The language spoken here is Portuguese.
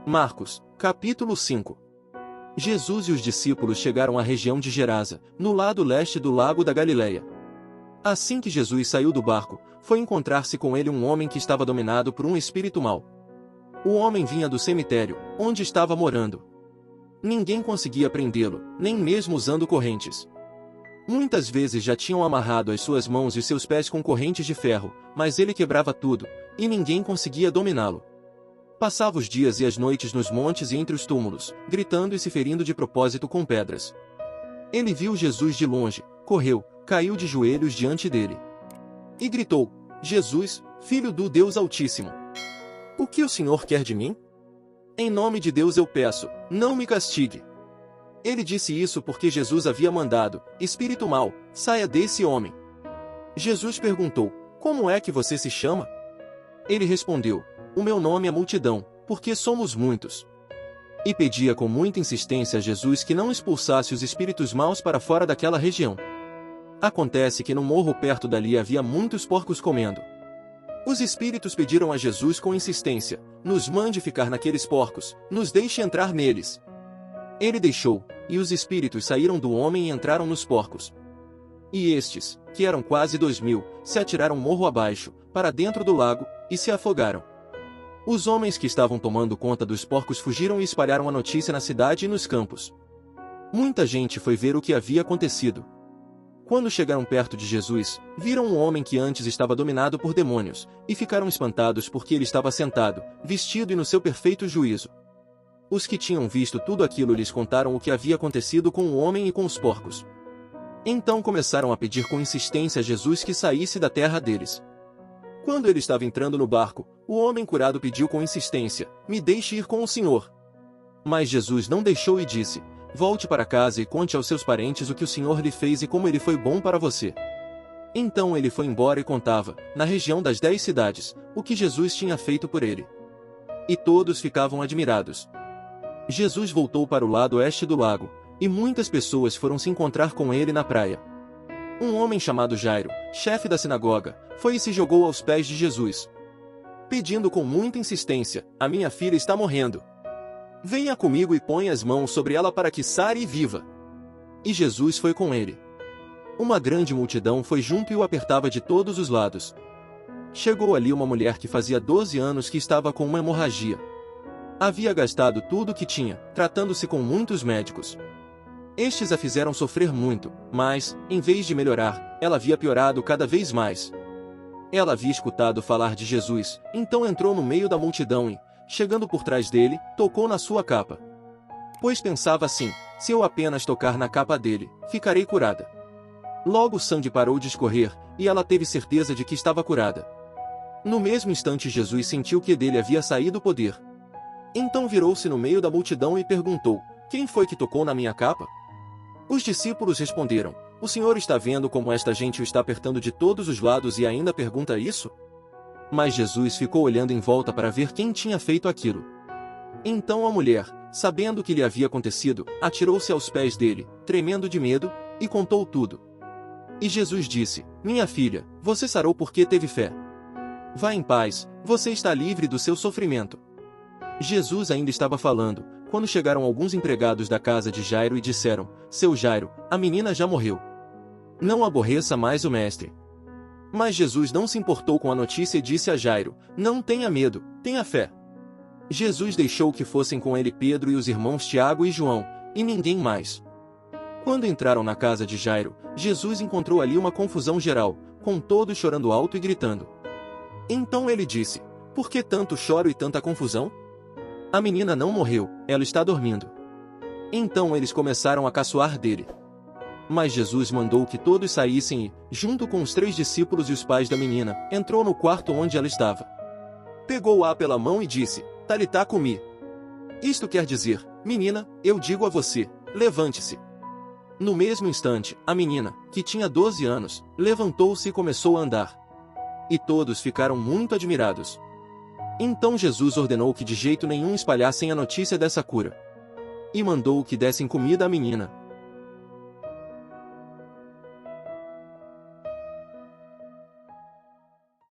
Marcos, capítulo 5. Jesus e os discípulos chegaram à região de Gerasa, no lado leste do lago da Galileia. Assim que Jesus saiu do barco, foi encontrar-se com ele um homem que estava dominado por um espírito mau. O homem vinha do cemitério, onde estava morando. Ninguém conseguia prendê-lo, nem mesmo usando correntes. Muitas vezes já tinham amarrado as suas mãos e seus pés com correntes de ferro, mas ele quebrava tudo, e ninguém conseguia dominá-lo. Passava os dias e as noites nos montes e entre os túmulos, gritando e se ferindo de propósito com pedras. Ele viu Jesus de longe, correu, caiu de joelhos diante dele. E gritou: Jesus, Filho do Deus Altíssimo! O que o Senhor quer de mim? Em nome de Deus eu peço, não me castigue. Ele disse isso porque Jesus havia mandado: Espírito mau, saia desse homem. Jesus perguntou: Como é que você se chama? Ele respondeu: O meu nome é Multidão, porque somos muitos. E pedia com muita insistência a Jesus que não expulsasse os espíritos maus para fora daquela região. Acontece que no morro perto dali havia muitos porcos comendo. Os espíritos pediram a Jesus com insistência: Nos mande ficar naqueles porcos, nos deixe entrar neles. Ele deixou, e os espíritos saíram do homem e entraram nos porcos. E estes, que eram quase 2000, se atiraram morro abaixo, para dentro do lago, e se afogaram. Os homens que estavam tomando conta dos porcos fugiram e espalharam a notícia na cidade e nos campos. Muita gente foi ver o que havia acontecido. Quando chegaram perto de Jesus, viram um homem que antes estava dominado por demônios, e ficaram espantados porque ele estava sentado, vestido e no seu perfeito juízo. Os que tinham visto tudo aquilo lhes contaram o que havia acontecido com o homem e com os porcos. Então começaram a pedir com insistência a Jesus que saísse da terra deles. Quando ele estava entrando no barco, o homem curado pediu com insistência: Me deixe ir com o Senhor. Mas Jesus não deixou e disse: Volte para casa e conte aos seus parentes o que o Senhor lhe fez e como ele foi bom para você. Então ele foi embora e contava, na região das 10 cidades, o que Jesus tinha feito por ele. E todos ficavam admirados. Jesus voltou para o lado oeste do lago, e muitas pessoas foram se encontrar com ele na praia. Um homem chamado Jairo, chefe da sinagoga, foi e se jogou aos pés de Jesus, pedindo com muita insistência: A minha filha está morrendo. Venha comigo e ponha as mãos sobre ela para que sare e viva. E Jesus foi com ele. Uma grande multidão foi junto e o apertava de todos os lados. Chegou ali uma mulher que fazia 12 anos que estava com uma hemorragia. Havia gastado tudo o que tinha, tratando-se com muitos médicos. Estes a fizeram sofrer muito, mas, em vez de melhorar, ela havia piorado cada vez mais. Ela havia escutado falar de Jesus, então entrou no meio da multidão e, chegando por trás dele, tocou na sua capa. Pois pensava assim: se eu apenas tocar na capa dele, ficarei curada. Logo o sangue parou de escorrer, e ela teve certeza de que estava curada. No mesmo instante Jesus sentiu que dele havia saído o poder. Então virou-se no meio da multidão e perguntou: Quem foi que tocou na minha capa? Os discípulos responderam: O Senhor está vendo como esta gente o está apertando de todos os lados e ainda pergunta isso? Mas Jesus ficou olhando em volta para ver quem tinha feito aquilo. Então a mulher, sabendo o que lhe havia acontecido, atirou-se aos pés dele, tremendo de medo, e contou tudo. E Jesus disse: Minha filha, você sarou porque teve fé. Vá em paz, você está livre do seu sofrimento. Jesus ainda estava falando, quando chegaram alguns empregados da casa de Jairo e disseram: Seu Jairo, a menina já morreu. Não aborreça mais o mestre. Mas Jesus não se importou com a notícia e disse a Jairo: Não tenha medo, tenha fé. Jesus deixou que fossem com ele Pedro e os irmãos Tiago e João, e ninguém mais. Quando entraram na casa de Jairo, Jesus encontrou ali uma confusão geral, com todos chorando alto e gritando. Então ele disse: Por que tanto choro e tanta confusão? A menina não morreu, ela está dormindo. Então eles começaram a caçoar dele. Mas Jesus mandou que todos saíssem e, junto com os 3 discípulos e os pais da menina, entrou no quarto onde ela estava. Pegou-a pela mão e disse: Talitá cumi. Isto quer dizer: Menina, eu digo a você, levante-se. No mesmo instante, a menina, que tinha 12 anos, levantou-se e começou a andar. E todos ficaram muito admirados. Então Jesus ordenou que de jeito nenhum espalhassem a notícia dessa cura. E mandou que dessem comida à menina.